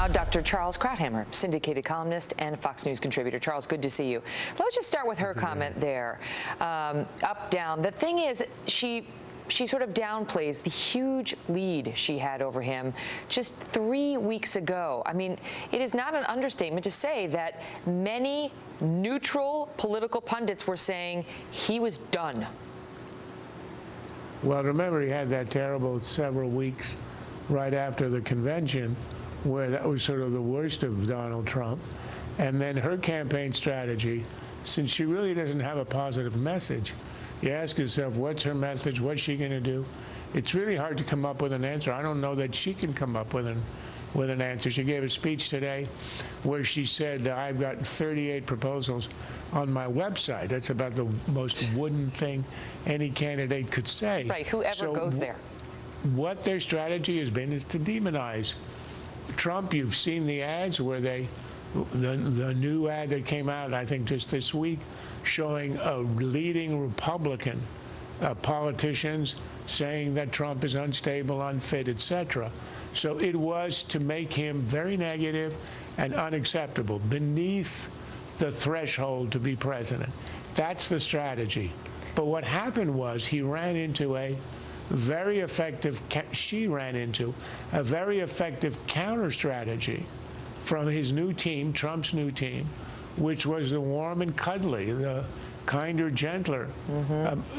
Now, Dr. Charles Krauthammer, syndicated columnist and Fox News contributor. Charles, good to see you. Let's just start with her comment there. Up, down. The thing is, she sort of downplays the huge lead she had over him just 3 weeks ago. I mean, it is not an understatement to say that many neutral political pundits were saying he was done. Well, remember, he had that terrible several weeks right after the convention where that was sort of the worst of Donald Trump. And then her campaign strategy, since she really doesn't have a positive message, you ask yourself, what's her message? What's she going to do? It's really hard to come up with an answer. I don't know that she can come up with an answer. She gave a speech today where she said, I've got 38 proposals on my website. That's about the most wooden thing any candidate could say. Right, whoever goes there. What their strategy has been is to demonize Trump. You've seen the ads where the new ad that came out, I think just this week, showing leading Republican politicians saying that Trump is unstable, unfit, etc. So it was to make him very negative and unacceptable, beneath the threshold to be president. That's the strategy. But what happened was she ran into a very effective counter strategy from his new team, Trump's new team, which was the warm and cuddly, the kinder, gentler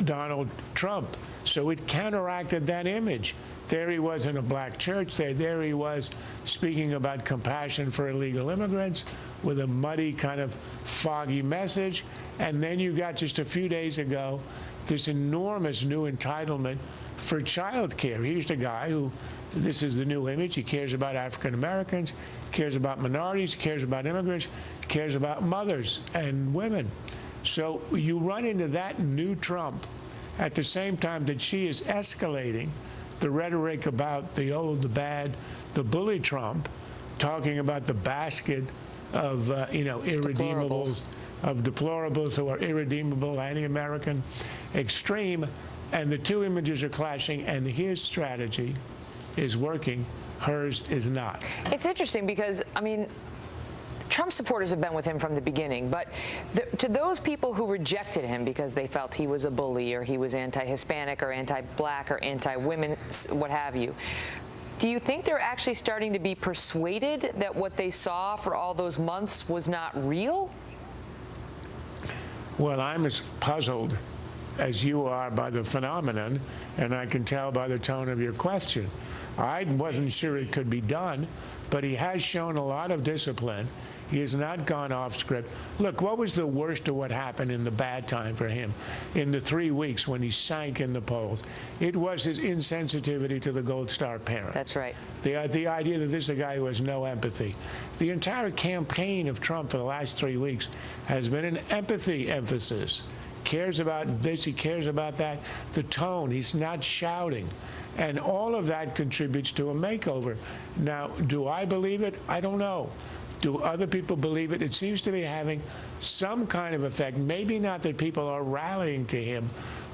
Donald Trump. So it counteracted that image. There he was in a black church. There he was speaking about compassion for illegal immigrants with a muddy, kind of foggy message. And then you got, just a few days ago, this enormous new entitlement for child care. Here's the guy who, this is the new image. He cares about African Americans, cares about minorities, cares about immigrants, cares about mothers and women. So you run into that new Trump at the same time that she is escalating the rhetoric about the old, the bad, the bully Trump, talking about the basket of irredeemables, of deplorables who are irredeemable, anti-American, extreme, and the two images are clashing, and his strategy is working, hers is not. It's interesting because, I mean, Trump supporters have been with him from the beginning, but to those people who rejected him because they felt he was a bully or he was anti-Hispanic or anti-black or anti-women, what have you, do you think they're actually starting to be persuaded that what they saw for all those months was not real? Well, I'm as puzzled as you are by the phenomenon, and I can tell by the tone of your question. I wasn't sure it could be done, but he has shown a lot of discipline. He has not gone off script. Look, what was the worst of what happened in the bad time for him in the 3 weeks when he sank in the polls? It was his insensitivity to the Gold Star parent. That's right. The idea that this is a guy who has no empathy. The entire campaign of Trump for the last 3 weeks has been an empathy emphasis. Cares about this, he cares about that. The tone, he's not shouting. And all of that contributes to a makeover. Now, do I believe it? I don't know. Do other people believe it? It seems to be having some kind of effect. Maybe not that people are rallying to him,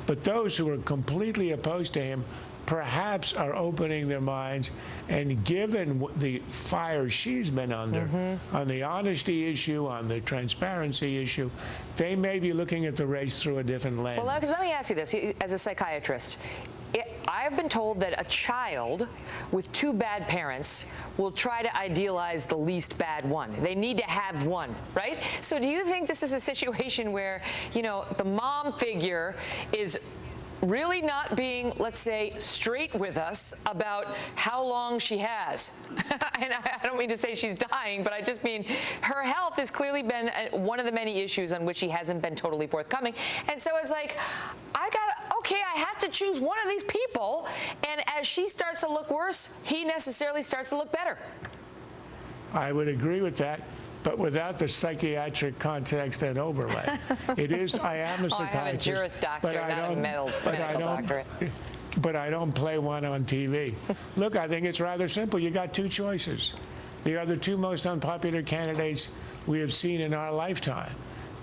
but those who are completely opposed to him perhaps are opening their minds, and given the fire she's been under on the honesty issue, on the transparency issue, they may be looking at the race through a different lens. Well, let me ask you this, as a psychiatrist. I've been told that a child with two bad parents will try to idealize the least bad one. They need to have one, right? So do you think this is a situation where, the mom figure is really not being, let's say, straight with us about how long she has? And I don't mean to say she's dying, but I just mean her health has clearly been one of the many issues on which she hasn't been totally forthcoming. And so it's like, I have to choose one of these people, and as she starts to look worse, he necessarily starts to look better. I would agree with that, but without the psychiatric context and overlay. I am a psychiatrist. I have a Juris Doctor, not a medical doctorate. But I don't play one on TV. Look, I think it's rather simple. You got two choices. They are the two most unpopular candidates we have seen in our lifetime.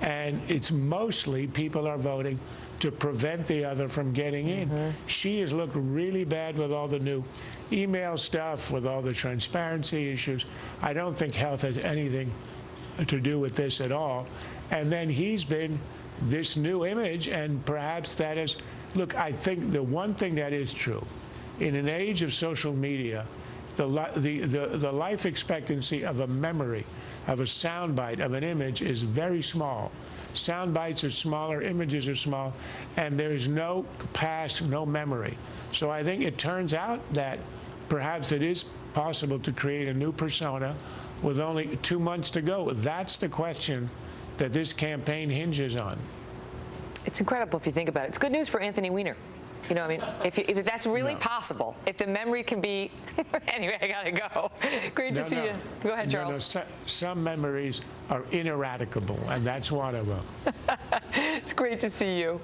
And it's mostly people are voting to prevent the other from getting in. She has looked really bad with all the new email stuff, with all the transparency issues. I don't think health has anything to do with this at all. And then he's been this new image, and perhaps that is, look, I think the one thing that is true, in an age of social media, the life expectancy of a memory, of a soundbite, of an image is very small. Sound bites are smaller, images are small, and there is no past, no memory. So I think it turns out that perhaps it is possible to create a new persona with only 2 months to go. That's the question that this campaign hinges on. It's incredible if you think about it. It's good news for Anthony Weiner. You know, I mean, if that's really possible, if the memory can be. Anyway, I gotta go. Great to see you. Go ahead, Charles. Some memories are ineradicable, and that's one of them. It's great to see you.